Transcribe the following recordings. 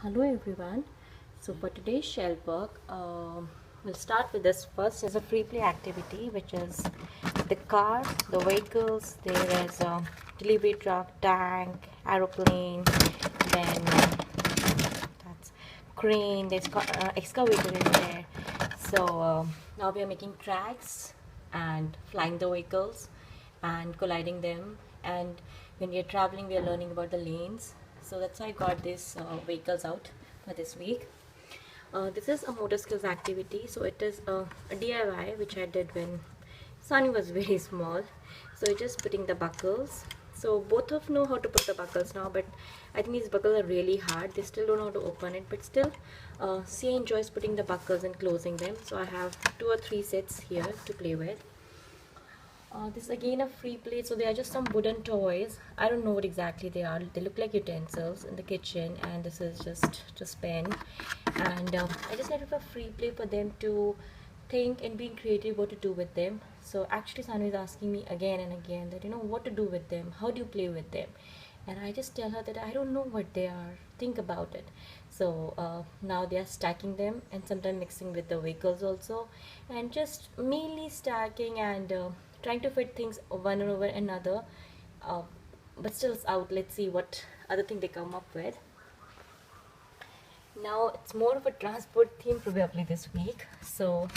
Hello everyone. So for today's shell work, we'll start with this first. Is a free play activity, which is the car, the vehicles. There is a delivery truck, tank, aeroplane, then that's crane. There's excavator in there. So now we are making tracks and flying the vehicles and colliding them. And when we are traveling, we are learning about the lanes. So that's why I got these vehicles out for this week. This is a motor skills activity, so it is a DIY which I did when Sunny was very small. So just putting the buckles. So both of know how to put the buckles now, but I think these buckles are really hard. They still don't know how to open it, but still Sia enjoys putting the buckles and closing them. So I have 2 or 3 sets here to play with. This is again a free plate, so they are just some wooden toys. I don't know what exactly they are. They look like utensils in the kitchen, and this is just to spin. And I just let it for free play for them to think and being creative what to do with them. So actually Sanu is asking me again and again that what to do with them, how do you play with them, and I just tell her that I don't know what they are, think about it. So now they are stacking them and sometimes mixing with the vehicles also, and just mainly stacking and trying to fit things one over another, but still it's out. Let's see what other thing they come up with. Now it's more of a transport theme probably this week. So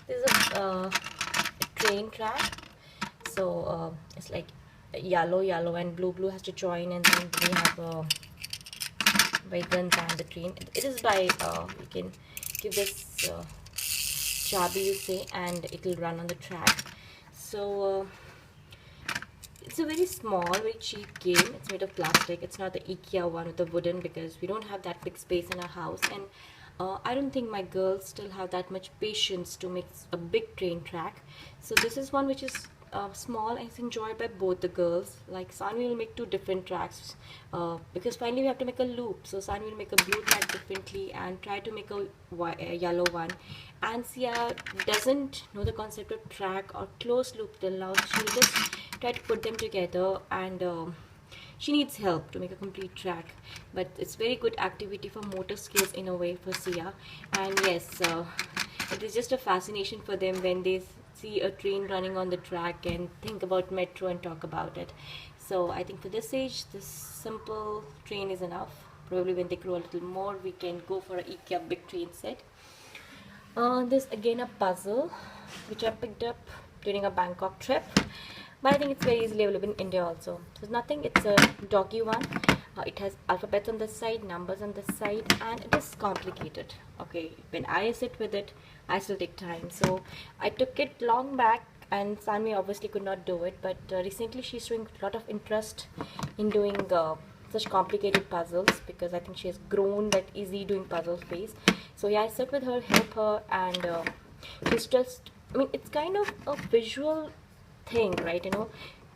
this is a train track. So it's like yellow and blue has to join, and then we have wagons and the train. It is by you can give this chabi, you say, and it will run on the track. So it's a very small, very cheap game. It's made of plastic. It's not the IKEA one with the wooden, because we don't have that big space in our house, and I don't think my girls still have that much patience to make a big train track. So this is one which is small and it's enjoyed by both the girls. Like Sanvi will make 2 different tracks because finally we have to make a loop. So Sanvi will make a blue track differently and try to make a yellow one. And Sia doesn't know the concept of track or closed loop till now. She'll just try to put them together, and she needs help to make a complete track. But it's very good activity for motor skills in a way for Sia. And yes, it is just a fascination for them when they see a train running on the track and think about metro and talk about it. So I think for this age, this simple train is enough. Probably when they grow a little more, we can go for a IKEA big train set. This again a puzzle which I picked up during a Bangkok trip, but I think it's very easily available in India also. So it's nothing, it's a doggy one. It has alphabets on this side, numbers on this side, and it is complicated. Okay, when I sit with it, I still take time. So I took it long back, and Sanvi obviously could not do it, but recently she's showing a lot of interest in doing such complicated puzzles, because I think she has grown that easy doing puzzle phase. So yeah, I sit with her, help her, and she's just, I mean, it's kind of a visual thing, right?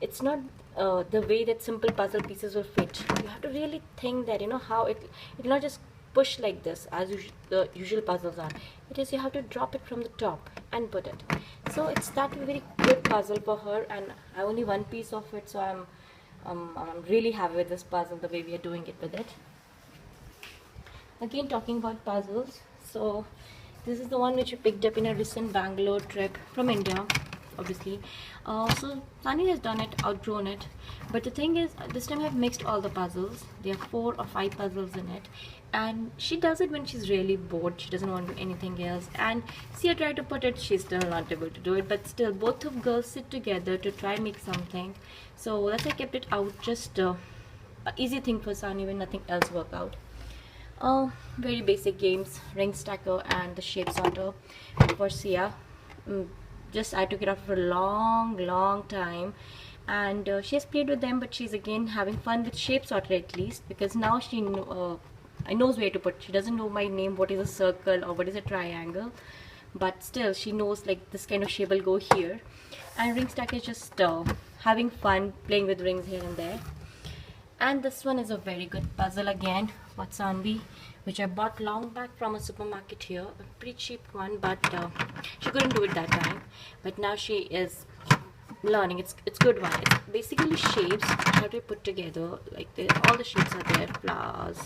It's not the way that simple puzzle pieces will fit. You have to really think that how it will not just push like this as the usual puzzles are. It is, you have to drop it from the top and put it. So it's that very good puzzle for her, and I only one piece of it, so I'm really happy with this puzzle, the way we are doing it with it. Again, talking about puzzles, so this is the one which we picked up in a recent Bangalore trip from India, obviously. So Sunny has done it, outgrown it, but the thing is, this time I've mixed all the puzzles. There are 4 or 5 puzzles in it, and she does it when she's really bored. She doesn't want to do anything else, and Sia tried to put it, she's still not able to do it, but still both of girls sit together to try make something. So that's why I kept it out, just a easy thing for Sunny when nothing else worked out. Very basic games, ring stacker and the shape sorter for Sia. Just I took it out for a long time, and she has played with them, but she's again having fun with shape sorter, at least, because now she knows where to put. She doesn't know my name, what is a circle or what is a triangle, but still she knows like this kind of shape will go here. And ring stack is just having fun playing with rings here and there. And this one is a very good puzzle again, Watsanbi, which I bought long back from a supermarket here. A pretty cheap one, but she couldn't do it that time. But now she is learning. It's good one. It's basically shapes how to put together. Like all the shapes are there: flowers,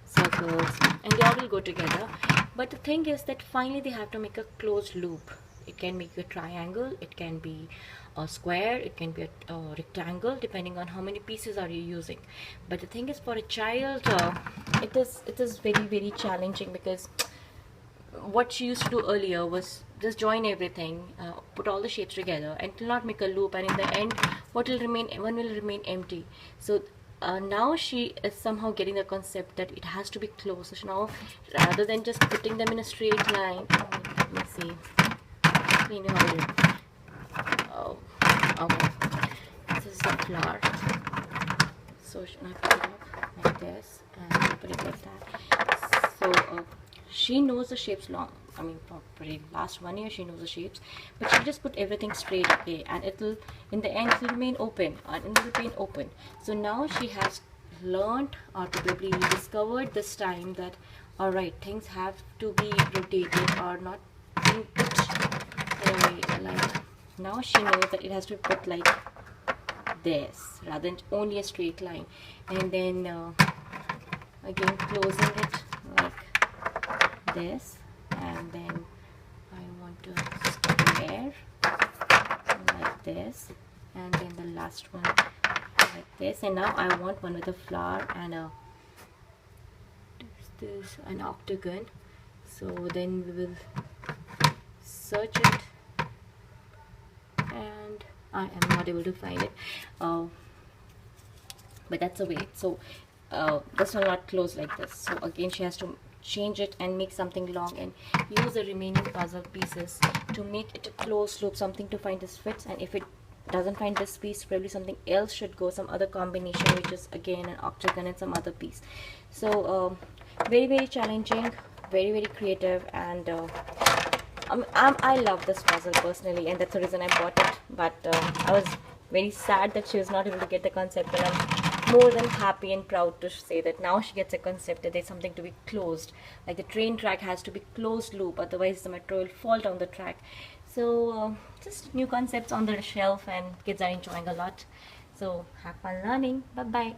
circle, circles, and they all will go together. But the thing is that finally they have to make a closed loop. It can make a triangle, it can be a square, it can be a rectangle, depending on how many pieces are you using. But the thing is, for a child, it is very challenging, because what she used to do earlier was just join everything, put all the shapes together, and it will not make a loop, and in the end what will remain, one will remain empty. So now she is somehow getting the concept that it has to be closed. So now, rather than just putting them in a straight line, let me see, oh, okay, this is the flower. So I put it up like this and put it like that. So she knows the shapes long, I mean for the last 1 year she knows the shapes, but she just put everything straight, okay, and it'll, in the end, it will remain open, and it will remain open. So now she has learned, or probably discovered this time, that alright, things have to be rotated or not being put in a way, like, now she knows that it has to be put like this rather than only a straight line. And then again closing it like this, and then I want to square like this, and then the last one like this. And now I want one with a flower and a an octagon. So then we will search it, and I am not able to find it, but that's a way. So this will not close like this, so again she has to change it and make something long, and use the remaining puzzle pieces to make it a closed loop, something to find this fits. And if it doesn't find this piece, probably something else should go, some other combination, which is again an octagon and some other piece. So very challenging, very creative, and I love this puzzle personally, and that's the reason I bought it. But I was very sad that she was not able to get the concept, and I'm more than happy and proud to say that now she gets a concept that there's something to be closed, like the train track has to be closed loop, otherwise the metro will fall down the track. So just new concepts on the shelf, and kids are enjoying a lot. So have fun learning. Bye bye.